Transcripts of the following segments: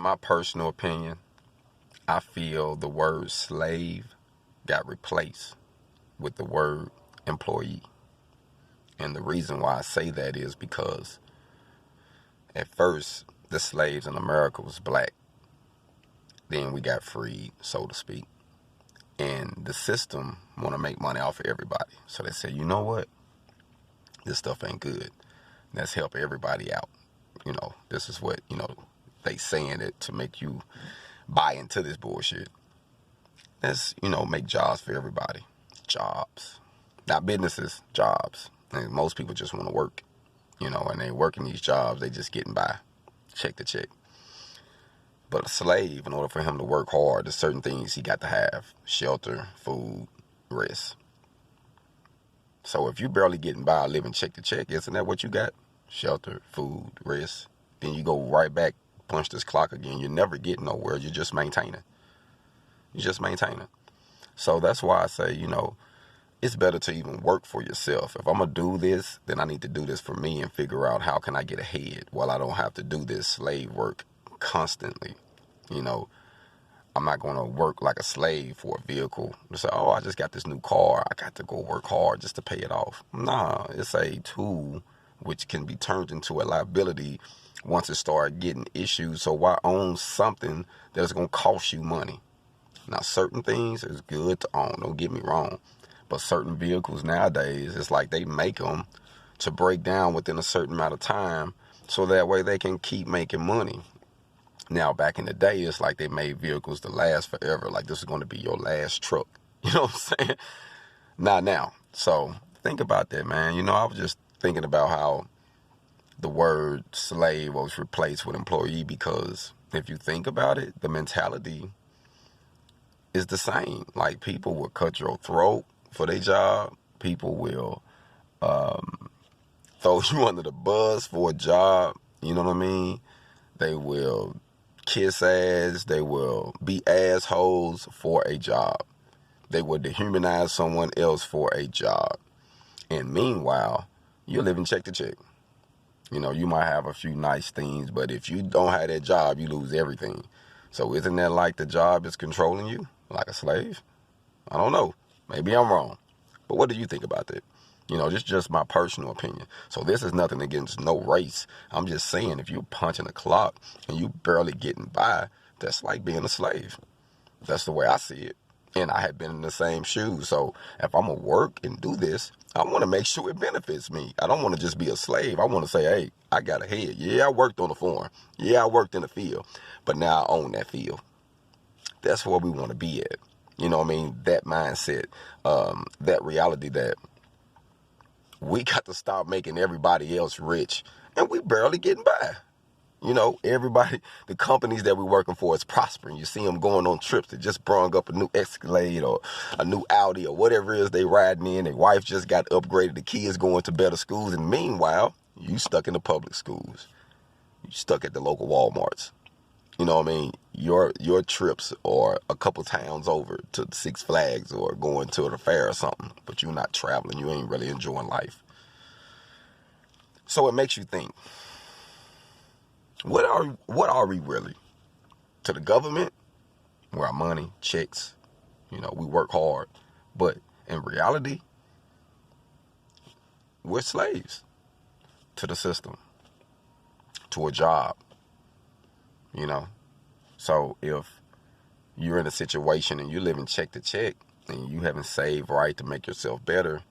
my personal opinion, I feel the word slave got replaced with the word employee. And the reason why I say that is because at first the slaves in America was black. Then we got freed, so to speak. And the system want to make money off of everybody. So they say, you know what? This stuff ain't good. Let's help everybody out. This is what, they saying it to make you buy into this bullshit. Let's, make jobs for everybody. Jobs. Not businesses, jobs. And most people just want to work, and they working these jobs, they just getting by, check to check. But a slave, in order for him to work hard, there's certain things he got to have. Shelter, food, rest. So if you barely getting by living check to check, isn't that what you got? Shelter, food, rest. Then you go right back, punch this clock again. You're never getting nowhere. You're just maintaining. You're just maintaining. So that's why I say, it's better to even work for yourself. If I'm going to do this, then I need to do this for me and figure out how can I get ahead while I don't have to do this slave work constantly. I'm not going to work like a slave for a vehicle. To say, I just got this new car. I got to go work hard just to pay it off. Nah, it's a tool which can be turned into a liability once it starts getting issues. So why own something that's going to cost you money? Now, certain things is good to own. Don't get me wrong. But certain vehicles nowadays, it's like they make them to break down within a certain amount of time so that way they can keep making money. Now, back in the day, it's like they made vehicles to last forever. Like this is going to be your last truck. You know what I'm saying? Not now. So think about that, man. I was just thinking about how the word slave was replaced with employee, because if you think about it, the mentality is the same. Like people will cut your throat for their job. People will throw you under the bus for a job. You know what I mean? They will kiss ass. They will be assholes for a job. They will dehumanize someone else for a job. And meanwhile, you're living check to check. You might have a few nice things, but if you don't have that job, you lose everything. So isn't that like the job is controlling you like a slave? I don't know. Maybe I'm wrong. But what do you think about that? This is just my personal opinion. So this is nothing against no race. I'm just saying if you're punching a clock and you barely getting by, that's like being a slave. That's the way I see it. And I have been in the same shoes. So if I'm going to work and do this, I want to make sure it benefits me. I don't want to just be a slave. I want to say, hey, I got ahead. Yeah, I worked on the farm. Yeah, I worked in the field. But now I own that field. That's where we want to be at. You know what I mean? That mindset, that reality that we got to stop making everybody else rich. And we barely getting by. Everybody, the companies that we're working for is prospering. You see them going on trips that just brung up a new Escalade or a new Audi or whatever it is they riding in. Their wife just got upgraded. The kids going to better schools. And meanwhile, you stuck in the public schools. You stuck at the local Walmarts. You know what I mean? Your trips are a couple towns over to Six Flags or going to the fair or something. But you're not traveling. You ain't really enjoying life. So it makes you think. What are we really? To the government, we're our money, checks, we work hard. But in reality, we're slaves to the system, to a job, So if you're in a situation and you're living check to check and you haven't saved right to make yourself better,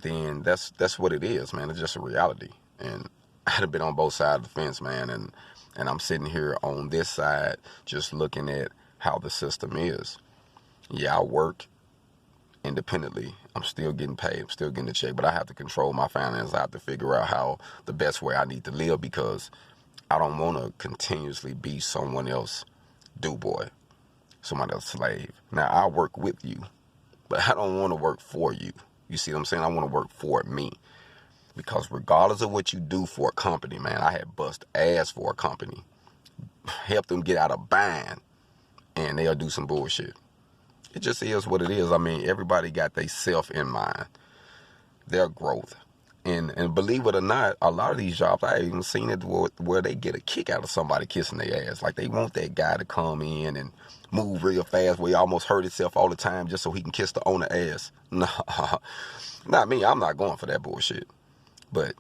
then that's what it is, man. It's just a reality. And I've been on both sides of the fence, man, and I'm sitting here on this side just looking at how the system is. Yeah, I work independently. I'm still getting paid. I'm still getting a check, but I have to control my finances. I have to figure out how the best way I need to live, because I don't want to continuously be someone else do-boy, someone else slave. Now, I work with you, but I don't want to work for you. You see what I'm saying? I want to work for me. Because regardless of what you do for a company, man, I had bust ass for a company. Help them get out of bind, and they'll do some bullshit. It just is what it is. I mean, everybody got their self in mind, their growth, And believe it or not, a lot of these jobs, I even seen it where they get a kick out of somebody kissing their ass. Like they want that guy to come in and move real fast where he almost hurt himself all the time just so he can kiss the owner ass. Nah, not me. I'm not going for that bullshit. But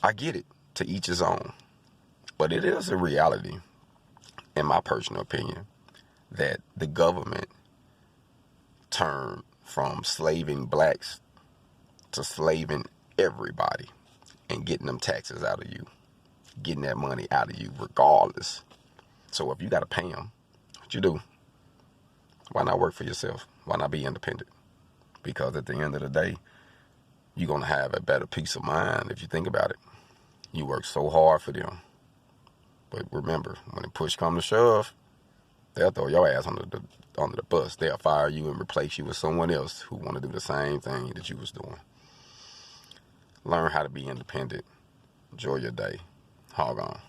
I get it. To each his own. But it is a reality, in my personal opinion, that the government turned from slaving blacks to slaving everybody and getting them taxes out of you, getting that money out of you regardless. So if you got to pay them, what you do? Why not work for yourself? Why not be independent? Because at the end of the day, you're going to have a better peace of mind if you think about it. You work so hard for them. But remember, when the push comes to shove, they'll throw your ass under the bus. They'll fire you and replace you with someone else who want to do the same thing that you was doing. Learn how to be independent. Enjoy your day. Hog on.